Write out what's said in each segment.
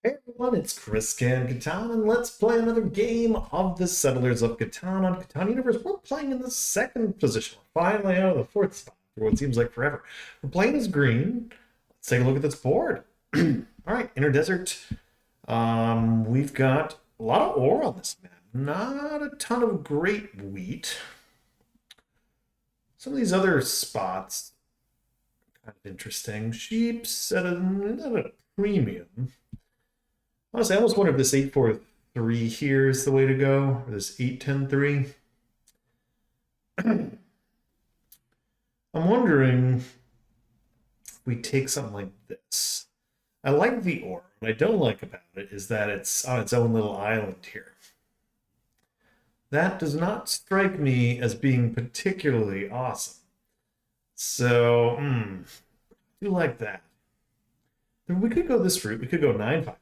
Hey everyone, it's Chris Catan, and let's play another game of the Settlers of Catan on Catan Universe. We're playing in the second position. We're finally out of the fourth spot for what seems like forever. We're playing as green. Let's take a look at this board. All right, Inner Desert. We've got a lot of ore on this map. Not a ton of great wheat. Some of these other spots, kind of interesting. Sheep's at a premium. Honestly, I almost wonder if this 8-4-3 here is the way to go, or this 8-10-3. I'm wondering if we take something like this. I like the ore. What I don't like about it is that it's on its own little island here. That does not strike me as being particularly awesome. So, I do like that. We could go this route. We could go 9-5.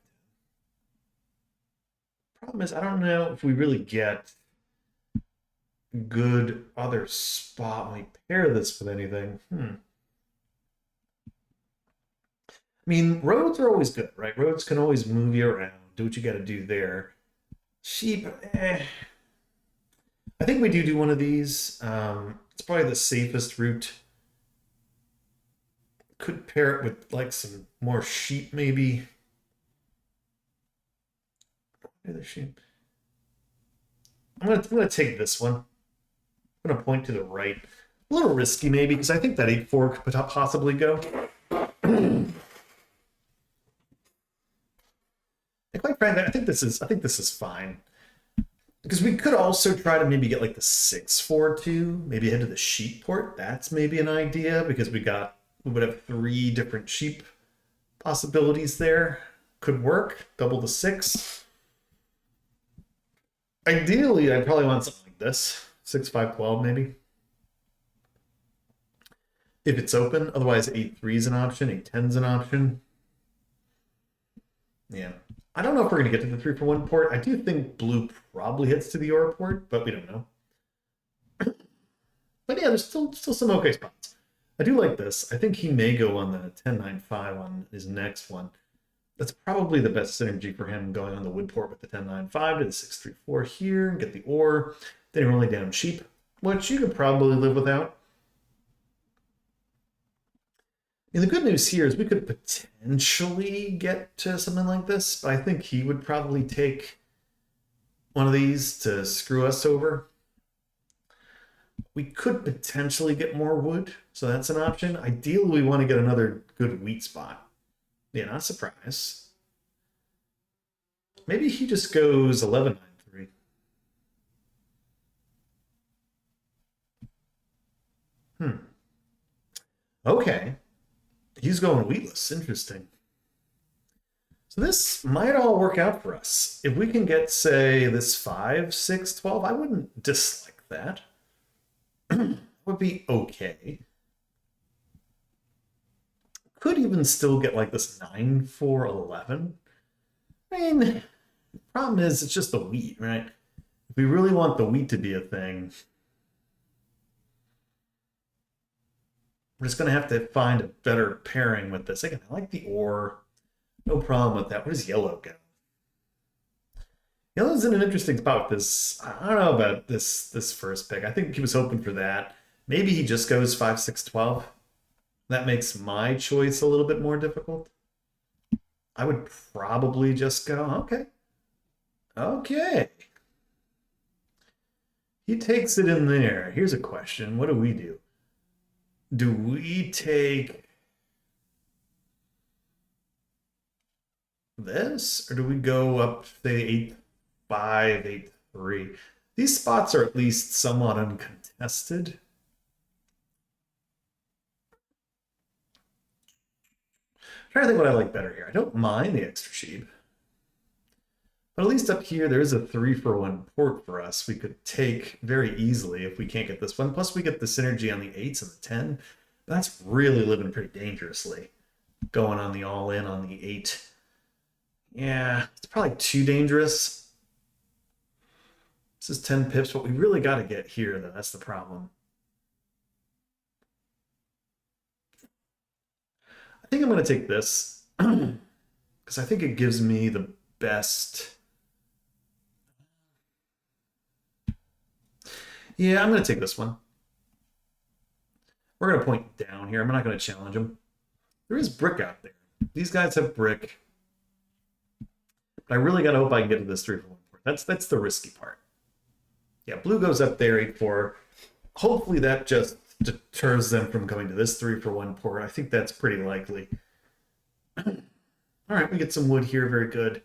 Problem is, I don't know if we really get good other spot when we pair this with anything. I mean, roads are always good, right? Roads can always move you around, do what you got to do there. Sheep, I think we do one of these. It's probably the safest route. Could pair it with like some more sheep, maybe. The sheep. I'm gonna take this one. I'm gonna point to the right. A little risky, maybe, because I think that 8-4 could possibly go. And quite frankly, I think this is fine. Because we could also try to maybe get like the 6-4-2, maybe head to the sheep port. That's maybe an idea because we would have 3 different sheep possibilities there. Could work. Double the 6. Ideally, I'd probably want something like this. 6-5-12 maybe. If it's open, otherwise 8-3 is an option, 8-10 is an option. Yeah. I don't know if we're going to get to the 3-for-1 port. I do think blue probably hits to the ore port, but we don't know. But yeah, there's still some okay spots. I do like this. I think he may go on the 10-9-5 on his next one. That's probably the best synergy for him going on the wood port with the 10-9-5 to the 6-3-4 here and get the ore. Then he only down sheep, which you could probably live without. And the good news here is we could potentially get to something like this, but I think he would probably take one of these to screw us over. We could potentially get more wood, so that's an option. Ideally, we want to get another good wheat spot. Yeah, not surprised. Maybe he just goes 11-9-3. Okay. He's going wheatless. Interesting. So this might all work out for us. If we can get, say, this 5-6-12, I wouldn't dislike that. Would be okay. Could even still get like this 9-4-11. I mean, the problem is it's just the wheat, right? If we really want the wheat to be a thing, we're just going to have to find a better pairing with this. Again, I like the ore. No problem with that. Where does yellow go? Yellow's in an interesting spot with this. I don't know about this first pick. I think he was hoping for that. Maybe he just goes 5-6-12. That makes my choice a little bit more difficult. I would probably just go, okay. Okay. He takes it in there. Here's a question. What do we do? Do we take this, or do we go up, say, 8-5, 8-3? These spots are at least somewhat uncontested. I'm trying to think what I like better here. I don't mind the extra sheep. But at least up here, there is a 3-for-1 port for us. We could take very easily if we can't get this one. Plus, we get the synergy on the 8s and the 10. That's really living pretty dangerously. Going on the all-in on the 8. Yeah, it's probably too dangerous. This is 10 pips. What we really got to get here, though, that's the problem. I think I'm going to take this. because I think it gives me the best. Yeah, I'm going to take this one. We're going to point down here. I'm not going to challenge them. There is brick out there. These guys have brick. But I really got to hope I can get to this 3 for 1 port. That's the risky part. Yeah, blue goes up there, 8-4. Hopefully that just deters them from going to this 3 for 1 port. I think that's pretty likely. All right, we get some wood here. Very good.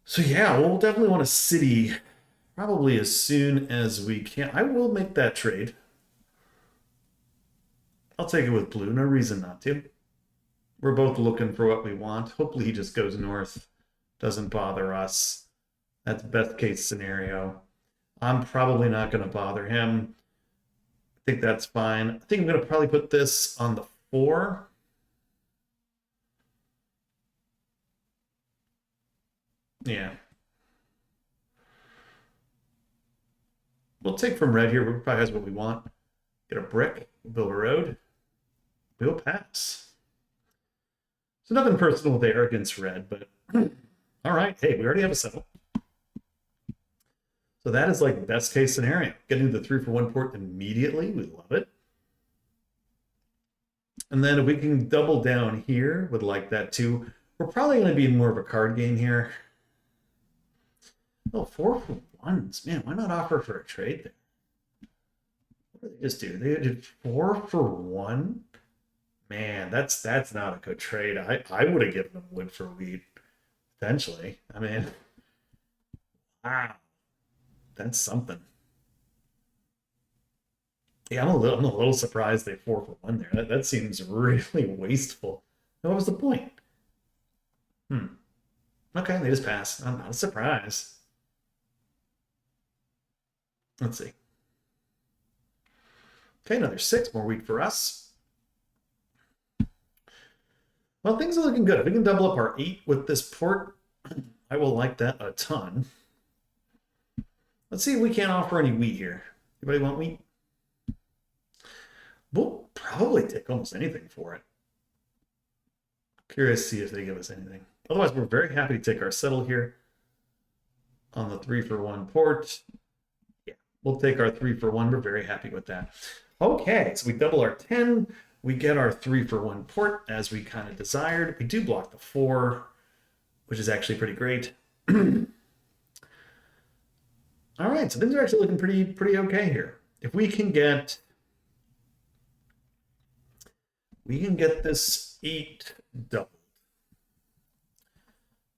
So yeah, we'll definitely want a city probably as soon as we can. I will make that trade. I'll take it with blue. No reason not to. We're both looking for what we want. Hopefully he just goes north. Doesn't bother us. That's best case scenario. I'm probably not going to bother him. I think that's fine. I think I'm going to probably put this on the 4. Yeah. We'll take from red here. Red probably has what we want. Get a brick, build a road. We'll pass. So nothing personal there against red, but all right. Hey, we already have a settle. So that is like best case scenario. Getting the 3 for 1 port immediately. We love it. And then if we can double down here, would like that too. We're probably going to be in more of a card game here. Oh, 4 for 1s. Man, why not offer for a trade there? What did they just do? They did 4 for 1? Man, that's not a good trade. I would have given them wood for wheat, potentially. I mean, wow. That's something. Yeah, I'm a little surprised they 4 for 1 there. That seems really wasteful. What was the point? Okay, they just pass. I'm not surprised. Let's see. Okay, another 6 more wheat for us. Well, things are looking good. If we can double up our 8 with this port, I will like that a ton. Let's see if we can't offer any wheat here. Anybody want wheat? We'll probably take almost anything for it. Curious to see if they give us anything. Otherwise, we're very happy to take our settle here on the 3 for 1 port. Yeah, we'll take our 3 for 1. We're very happy with that. Okay, so we double our 10. We get our 3 for 1 port as we kind of desired. We do block the 4, which is actually pretty great. All right, so things are actually looking pretty okay here. If we can get this 8 doubled.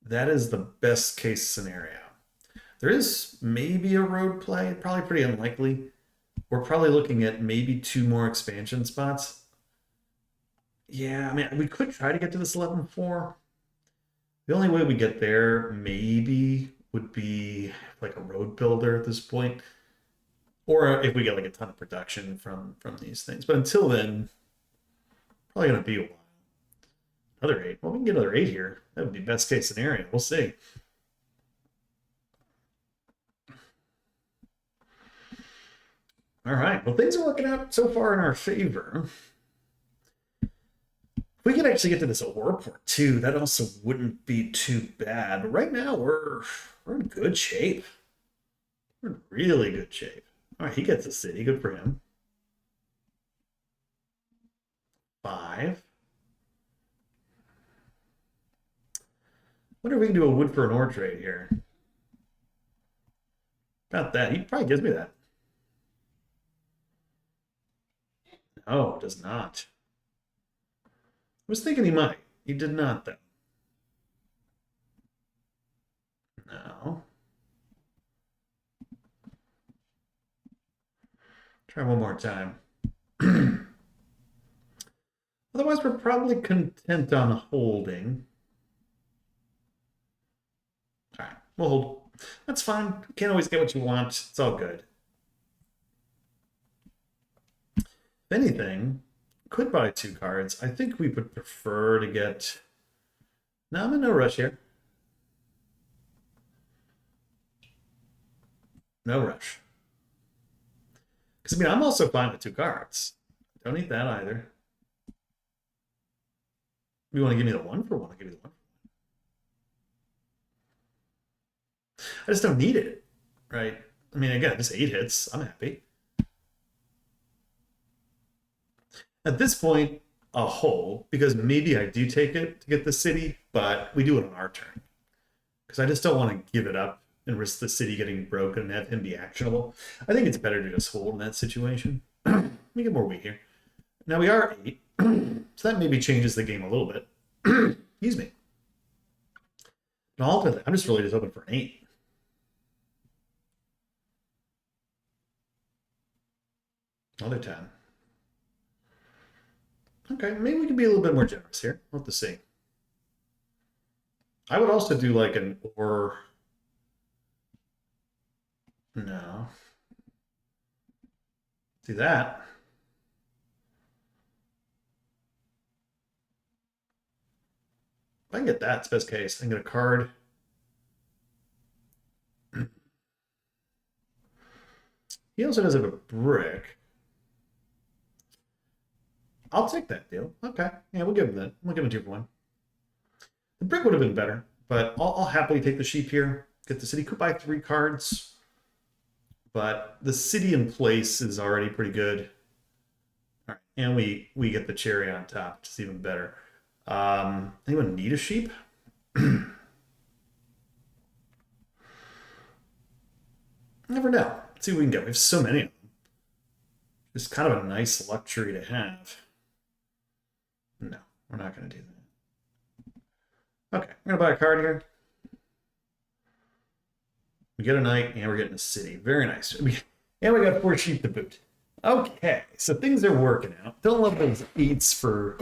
That is the best case scenario. There is maybe a road play, probably pretty unlikely. We're probably looking at maybe 2 more expansion spots. Yeah, I mean, we could try to get to this 11-4. The only way we get there maybe would be like a road builder at this point. Or if we get like a ton of production from these things. But until then, probably going to be a while. Another 8. Well, we can get another 8 here. That would be best case scenario. We'll see. All right. Well, things are working out so far in our favor. If we could actually get to this ore port too, that also wouldn't be too bad. But right now, we're in good shape. We're in really good shape. All right, he gets a city. Good for him. 5. Wonder if we can do a wood for an ore trade here. Got that. He probably gives me that. No, it does not. I was thinking he might. He did not, though. No. Try one more time. Otherwise, we're probably content on holding. All right, we'll hold. That's fine. Can't always get what you want. It's all good. If anything, could buy 2 cards. I think we would prefer to get... No, I'm in no rush here. No rush. Because, I mean, I'm also fine with 2 cards. Don't need that either. You want to give me the 1 for 1? I'll give you the 1. I just don't need it, right? I mean, again, just 8 hits. I'm happy. At this point, I'll hold because maybe I do take it to get the city, but we do it on our turn because I just don't want to give it up and risk the city getting broken and have him be actionable. I think it's better to just hold in that situation. Let me get more wheat here. Now we are 8, so that maybe changes the game a little bit. Excuse me. And ultimately, I'm just really just hoping for an 8. Another 10. Okay, maybe we can be a little bit more generous here. We'll have to see. I would also do like an or. No. Do that. If I can get that, it's best case. I can get a card. He also does have a brick. I'll take that deal. Okay. Yeah, we'll give him that. We'll give him 2 for 1. The brick would have been better, but I'll happily take the sheep here. Get the city. Could buy 3 cards. But the city in place is already pretty good. All right. And we get the cherry on top, which is even better. Anyone need a sheep? Never know. Let's see what we can get. We have so many of them. It's kind of a nice luxury to have. No, we're not going to do that. Okay, I'm going to buy a card here. We get a knight, and we're getting a city. Very nice. And we got 4 sheep to boot. Okay, so things are working out. Don't love those eats for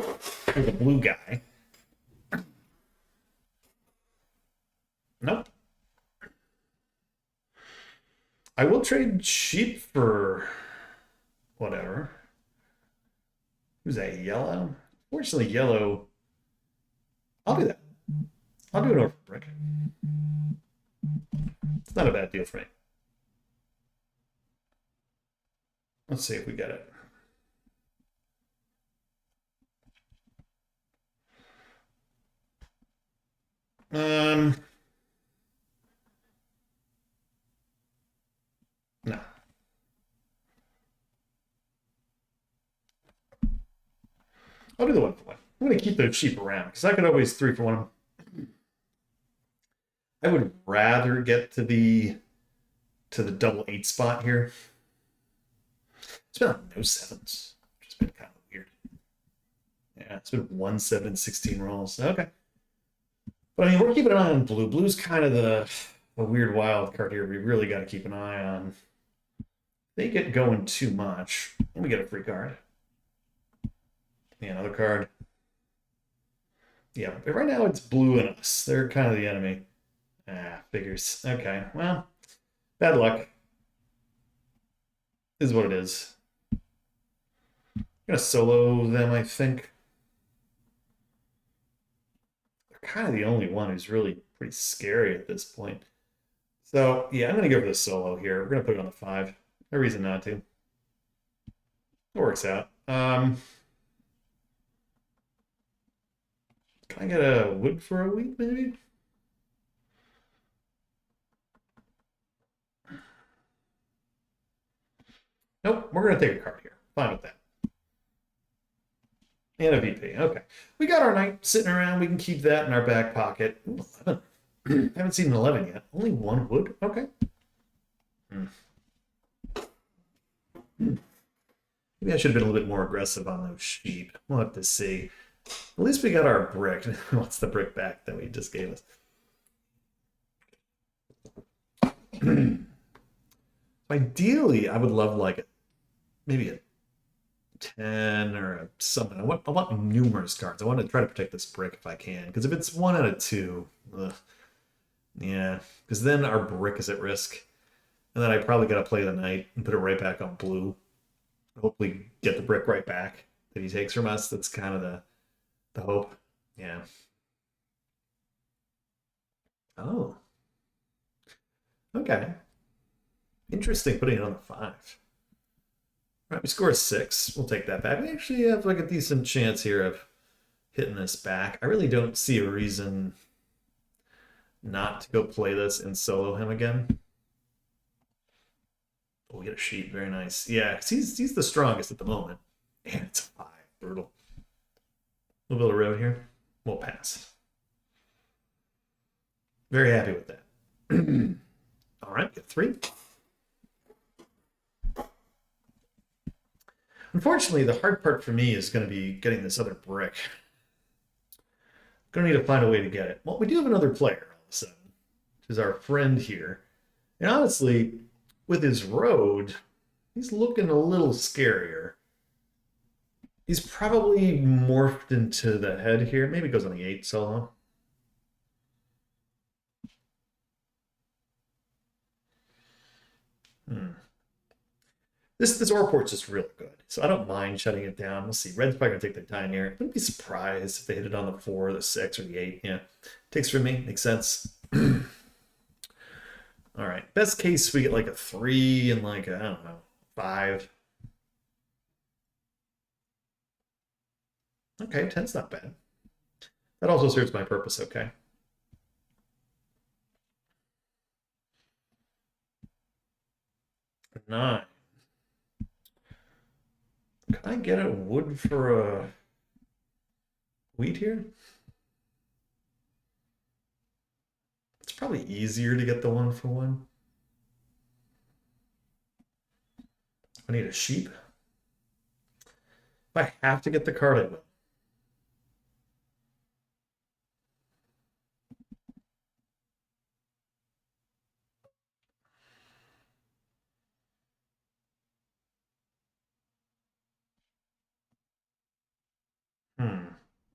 the blue guy. Nope. I will trade sheep for whatever. Who's that? Yellow? Fortunately, yellow. I'll do that. I'll do it over brick. It's not a bad deal for me. Let's see if we get it. No. I'll do the 1 for 1. I'm going to keep those sheep around because I could always 3 for 1. I would rather get to the double 8 spot here. It's been like no 7s, which has been kind of weird. Yeah, it's been 1, 7, 16 rolls. Okay. But I mean, we're keeping an eye on blue. Blue's kind of the weird wild card here. We really got to keep an eye on. They get going too much, and we get a free card. Yeah, another card. Yeah, but right now it's blue and us. They're kind of the enemy. Ah, figures. Okay, well, bad luck. Is what it is. I'm gonna solo them, I think. They're kind of the only one who's really pretty scary at this point. So yeah, I'm gonna go for the solo here. We're gonna put it on the 5. No reason not to. It works out. Can I get a wood for a week, maybe? Nope, we're going to take a card here. Fine with that. And a VP. Okay. We got our knight sitting around. We can keep that in our back pocket. Ooh, 11. Haven't seen an 11 yet. Only 1 wood? Okay. Maybe I should have been a little bit more aggressive on those sheep. We'll have to see. At least we got our brick. What's the brick back that we just gave us? Ideally, I would love like maybe a 10 or a something. I want numerous cards. I want to try to protect this brick if I can. Because if it's 1 out of 2, yeah. Because then our brick is at risk. And then I probably got to play the knight and put it right back on blue. Hopefully get the brick right back that he takes from us. That's kind of the hope. Yeah. Oh. Okay. Interesting putting it on the 5. All right, we score a 6. We'll take that back. We actually have like a decent chance here of hitting this back. I really don't see a reason not to go play this and solo him again. Oh, we get a sheep. Very nice. Yeah, 'cause he's the strongest at the moment. And it's a 5. Brutal. We'll build a road here. We'll pass. Very happy with that. All right, get 3. Unfortunately, the hard part for me is going to be getting this other brick. Going to need to find a way to get it. Well, we do have another player all of a sudden, which is our friend here. And honestly, with his road, he's looking a little scarier. He's probably morphed into the head here. Maybe goes on the 8 solo. This ore port's just really good, so I don't mind shutting it down. We'll see. Red's probably gonna take their time here. I wouldn't be surprised if they hit it on the 4, the 6, or the 8. Yeah, takes from me. Makes sense. All right. Best case, we get like a 3 and like I don't know, 5. Okay, 10's not bad. That also serves my purpose. Okay. Nine. Can I get a wood for a wheat here? It's probably easier to get the 1 for 1. I need a sheep. If I have to get the card, I will.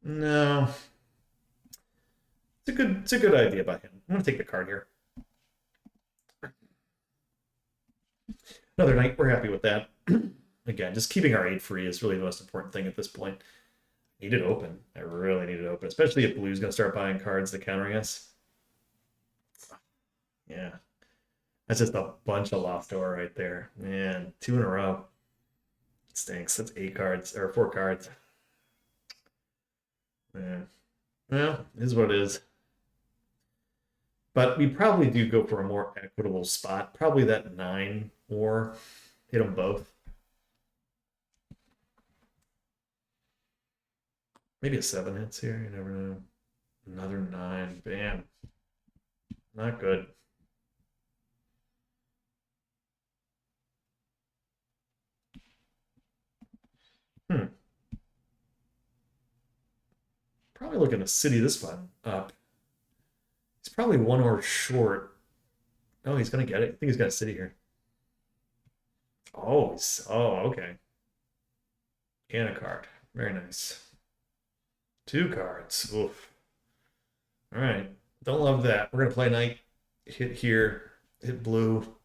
No. It's a good idea by him. I'm gonna take the card here. Another knight, we're happy with that. Again, just keeping our 8 free is really the most important thing at this point. I need it open. I really need it open, especially if blue's gonna start buying cards that countering us. Yeah. That's just a bunch of lost ore right there. Man, 2 in a row. It stinks. That's 8 cards or 4 cards. Yeah. Well, it is what it is. But we probably do go for a more equitable spot. Probably that 9 or hit them both. Maybe a 7 hits here. You never know. Another 9. Bam. Not good. Probably looking to city this one up. He's probably 1 ore short. Oh, he's gonna get it. I think he's got a city here. Oh, okay. And a card. Very nice. 2 cards. Oof. All right. Don't love that. We're gonna play knight. Hit here. Hit blue.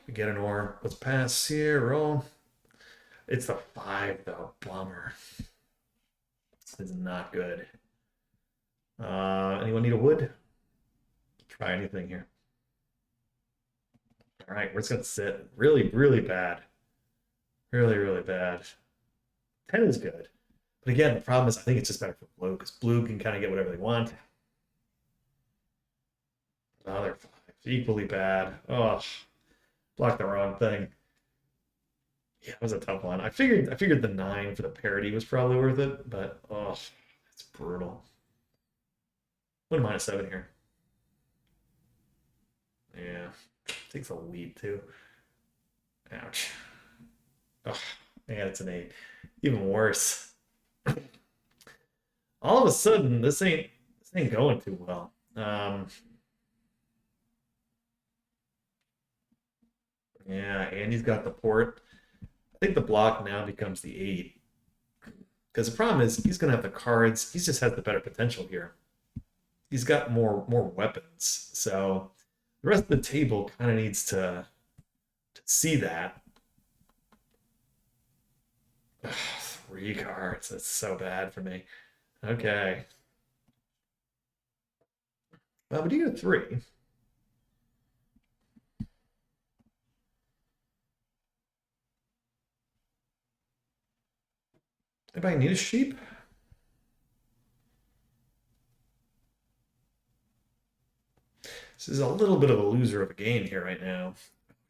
We get an ore. Let's pass here. Roll. It's the 5 though. Bummer. This is not good. Anyone need a wood? Try anything here. All right, we're just gonna sit. Really, really bad. Really, really bad. 10 is good. But again, the problem is I think it's just better for blue because blue can kind of get whatever they want. Another 5. Equally bad. Oh, blocked the wrong thing. Yeah, it was a tough one. I figured the 9 for the parity was probably worth it, but oh, it's brutal. Wouldn't mind a 7 here. Yeah. Takes a lead too. Ouch. Oh, man, it's an 8. Even worse. All of a sudden, this ain't going too well. Yeah, and he's got the port. I think the block now becomes the 8. Because the problem is he's gonna have the cards. He just has the better potential here. He's got more weapons. So the rest of the table kind of needs to see that. Ugh, 3 cards. That's so bad for me. Okay. Well, we do get a 3. Anybody need a sheep? This is a little bit of a loser of a game here right now.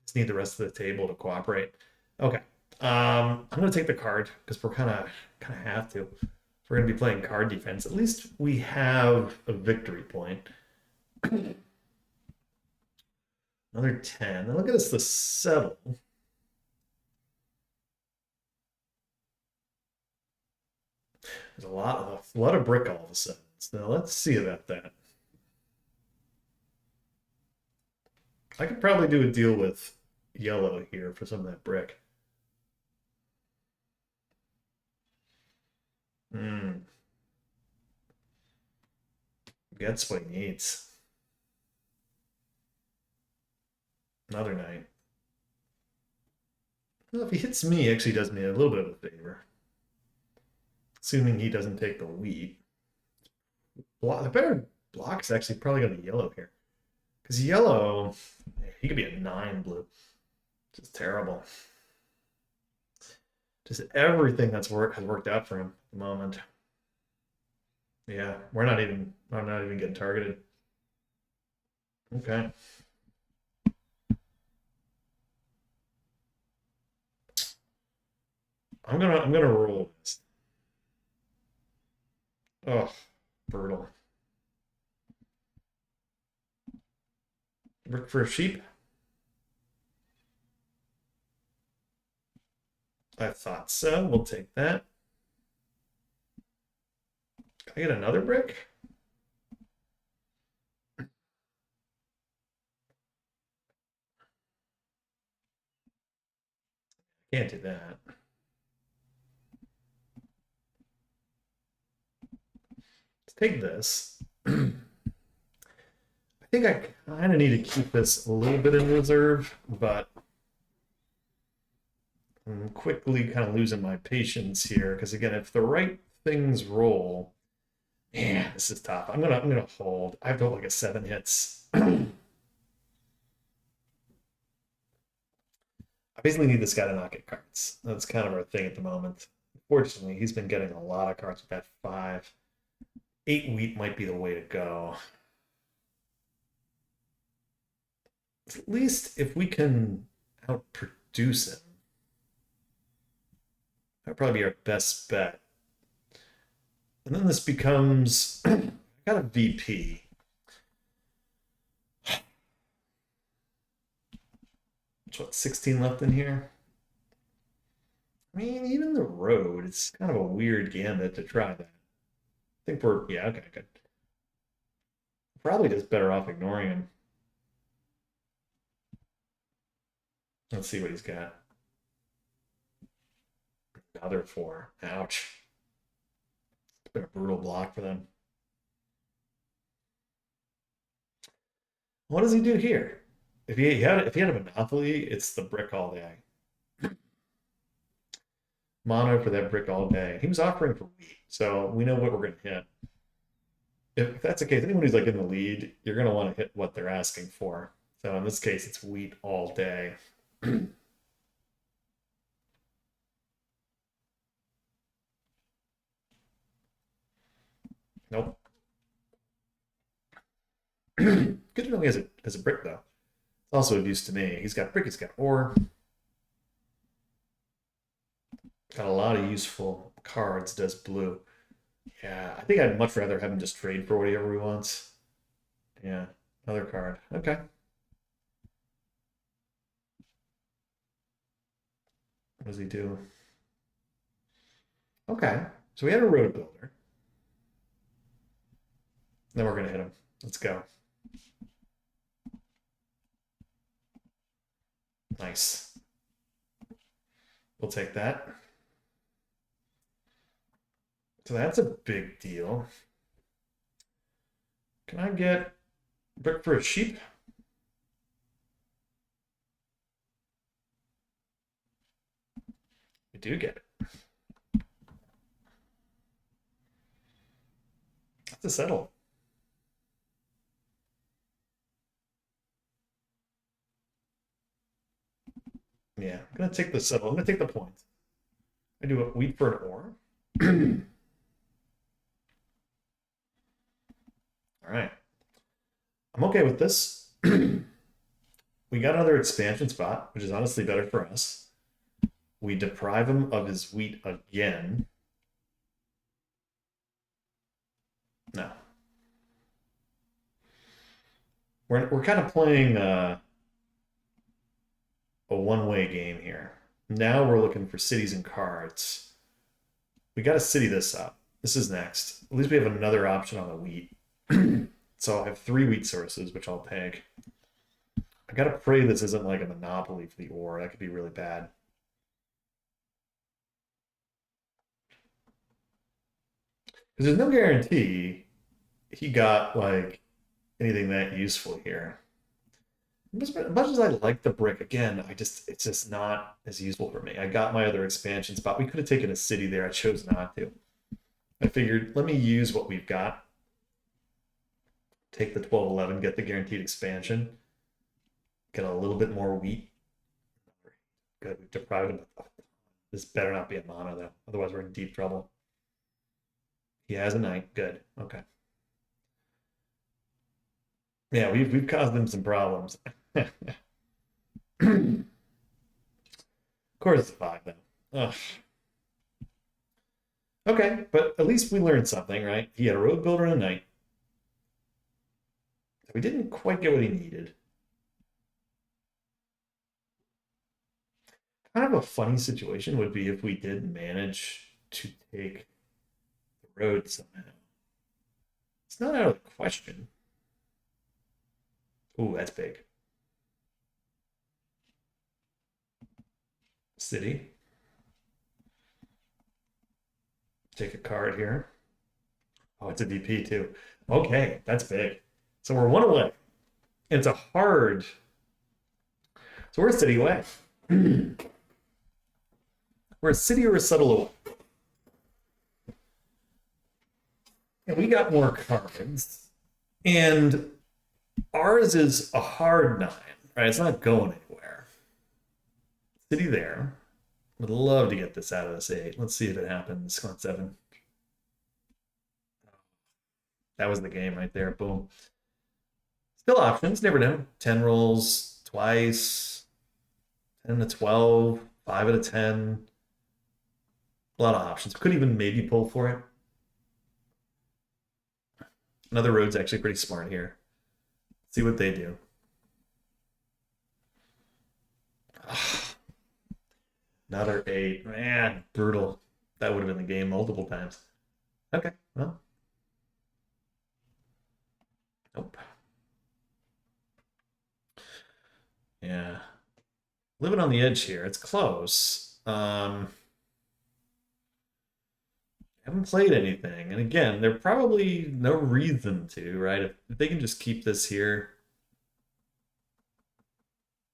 Just need the rest of the table to cooperate. Okay. I'm gonna take the card because we're kind of have to. If we're gonna be playing card defense. At least we have a victory point. Another 10. Now look at us the settle. There's a lot of brick all of a sudden. So let's see about that. I could probably do a deal with yellow here for some of that brick. Hmm. Gets what he needs. Another knight. Well, if he hits me, he actually does me a little bit of a favor. Assuming he doesn't take the wheat. The better block is actually probably going to be yellow here. Because yellow, he could be a 9 blue. Just terrible. Just everything has worked out for him at the moment. Yeah, I'm not even getting targeted. Okay. I'm gonna roll this. Oh, brutal. Work for a sheep? I thought so. We'll take that. Can I get another brick? Can't do that. Let's take this. I think I kind of need to keep this a little bit in reserve, but I'm quickly kind of losing my patience here because again, if the right things roll, man, this is tough. I'm gonna hold. I have to hold like a 7 hits. I basically need this guy to not get cards. That's kind of our thing at the moment. Fortunately, he's been getting a lot of cards with that 5. 8 wheat might be the way to go. At least if we can outproduce him, that'd probably be our best bet. And then this becomes I got a VP. What, 16 left in here? I mean, even the road, it's kind of a weird gambit to try that. I think yeah, okay, good. Probably just better off ignoring him. Let's see what he's got. Another 4. Ouch. It's been a brutal block for them. What does he do here? If he had a monopoly, it's the brick all day. Mono for that brick all day. He was offering for wheat, so we know what we're going to hit. If that's the case, anyone who's like in the lead, you're going to want to hit what they're asking for. So in this case, it's wheat all day. Nope. Good to know he has a brick though. It's also of use to me. He's got brick. He's got ore. Got a lot of useful cards. Does blue. Yeah, I think I'd much rather have him just trade for whatever he wants. Yeah, another card. Okay. What does he do? Okay, so we had a road builder. Then we're gonna hit him. Let's go. Nice. We'll take that. So that's a big deal. Can I get brick for a sheep? We do get it. That's a settle. Yeah, I'm gonna take the settle. I'm gonna take the point. I do a wheat for an ore. All right. I'm okay with this. We got another expansion spot, which is honestly better for us. We deprive him of his wheat again. No. We're kind of playing a one-way game here. Now we're looking for cities and cards. We got to city this up. This is next. At least we have another option on the wheat. So I have 3 wheat sources, which I'll take. I gotta pray this isn't like a monopoly for the ore. That could be really bad. Because there's no guarantee he got like anything that useful here. As much as I like the brick, again, it's just not as useful for me. I got my other expansion spot. We could have taken a city there. I chose not to. I figured, let me use what we've got. Take the 12-11, get the guaranteed expansion. Get a little bit more wheat. Good, we've deprived him of. This better not be a mono, though. Otherwise, we're in deep trouble. He has a knight. Good. Okay. Yeah, we've caused him some problems. Of course it's a 5, though. Ugh. Okay, but at least we learned something, right? He had a road builder and a knight. We didn't quite get what he needed. Kind of a funny situation would be if we did manage to take the road somehow. It's not out of the question. Ooh, that's big. City. Take a card here. Oh, it's a DP too. Okay, that's big. So we're 1 away. It's a hard. So we're a city away. We're a city or a subtle away. And we got more cards. And ours is a hard 9, right? It's not going anywhere. City there. Would love to get this out of this 8. Let's see if it happens. Come on, 7. That was the game right there. Boom. Still options. Never know. 10 rolls twice. 10 to 12. 5 out of 10. A lot of options. Could even maybe pull for it. Another road's actually pretty smart here. See what they do. Another 8. Man, brutal. That would have been the game multiple times. Okay, well. Nope. Yeah. Living on the edge here. It's close. Haven't played anything. And again, there probably no reason to, right? If they can just keep this here.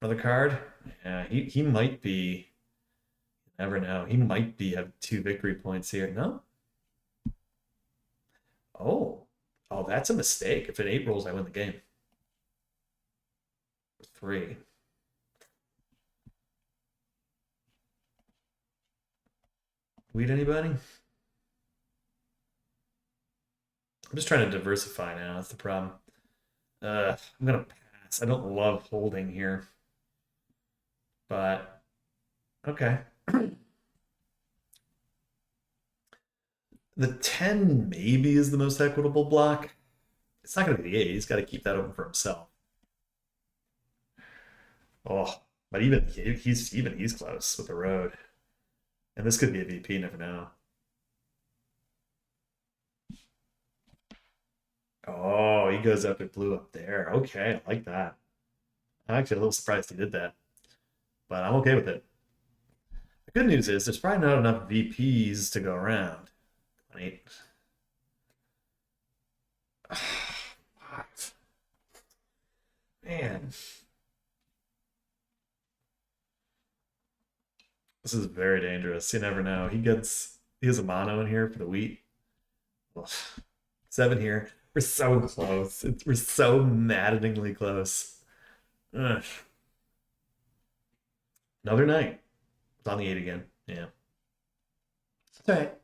Another card? Yeah, he might be. You never know. He might be have 2 victory points here. No? Oh. Oh, that's a mistake. If it 8 rolls, I win the game. 3. Weed anybody? I'm just trying to diversify now. That's the problem. I'm gonna pass. I don't love holding here, but okay. The 10 maybe is the most equitable block. It's not gonna be the 8. He's got to keep that open for himself. Oh, but even he's close with the road, and this could be a VP. Never know. Oh, he goes up and blew up there. Okay, I like that. I'm actually a little surprised he did that, but I'm okay with it. The good news is there's probably not enough VPs to go around. 8. 5. Man. This is very dangerous. You never know. He has a mono in here for the wheat. Ugh. 7 here. We're so close. We're so maddeningly close. Ugh. Another night. It's on the 8 again. Yeah. All right.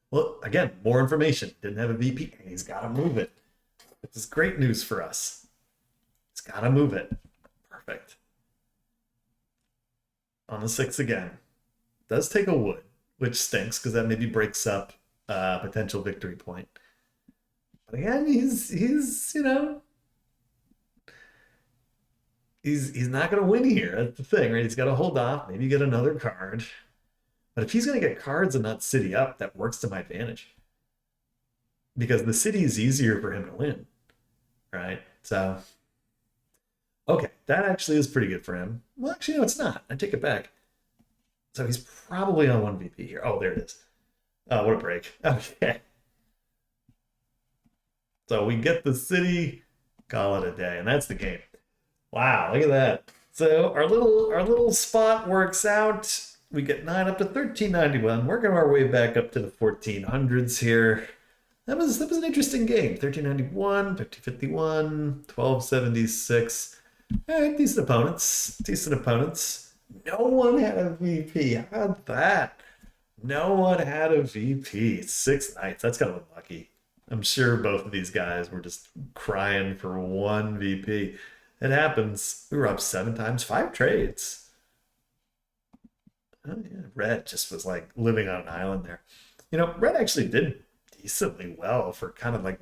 Well, again, more information. Didn't have a VP, and he's got to move it. This is great news for us. It's got to move it. Perfect. On the 6 again. Does take a wood, which stinks because that maybe breaks up a potential victory point. But again, he's he's not going to win here. That's the thing, right? He's got to hold off, maybe get another card. But if he's going to get cards and not city up, that works to my advantage. Because the city is easier for him to win, right? So, okay, that actually is pretty good for him. Well, actually, no, it's not. I take it back. So he's probably on 1 VP here. Oh, there it is. Oh, what a break. Okay. So we get the city, call it a day, and that's the game. Wow, look at that. So our little spot works out. We get 9 up to 1391, working our way back up to the 1400s here. That was an interesting game. 1391, 1551, 1276. All right, decent opponents. Decent opponents. No one had a VP. How about that? No one had a VP. 6 knights. That's kind of unlucky. I'm sure both of these guys were just crying for 1 VP. It happens. We were up 7 times, 5 trades. Oh, yeah. Red just was like living on an island there. Red actually did decently well for kind of like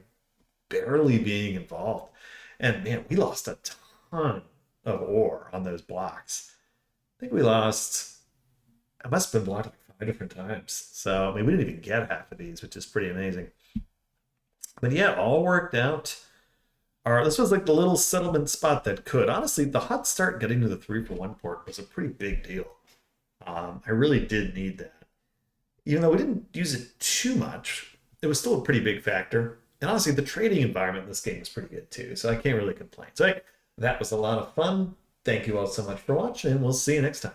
barely being involved. And man, we lost a ton of ore on those blocks. I think we lost, I must have been blocked like 5 different times. So, I mean, we didn't even get half of these, which is pretty amazing. But yeah, all worked out. This was like the little settlement spot that could. Honestly, the hot start getting to the 3-for-1 port was a pretty big deal. I really did need that. Even though we didn't use it too much, it was still a pretty big factor. And honestly, the trading environment in this game is pretty good too, so I can't really complain. So that was a lot of fun. Thank you all so much for watching, and we'll see you next time.